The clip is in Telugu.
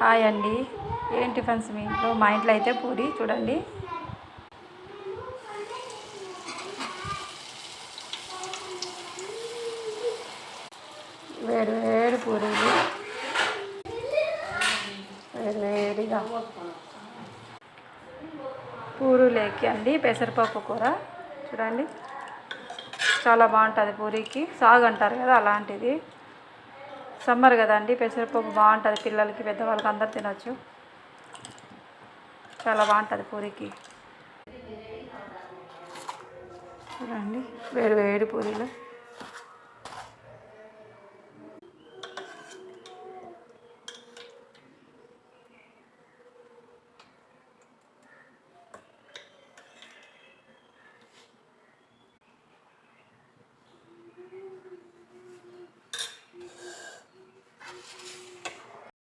హాయ్ అండి. ఏం టిఫిన్స్ మీ ఇంట్లో? మా ఇంట్లో అయితే పూరి చూడండి. వేడి వేడి పూరీలు, వేడి వేడిగా పూరీలోకి అండి పెసరపప్పు కూర చూడండి. చాలా బాగుంటుంది. పూరీకి సాగు అంటారు కదా, అలాంటిది. సమ్మర్ కదండి, పెసరపప్పు బాగుంటుంది. పిల్లలకి పెద్దవాళ్ళకి అందరు తినొచ్చు. చాలా బాగుంటుంది పూరీకి. చూడండి వేడి వేడి పూరీలు.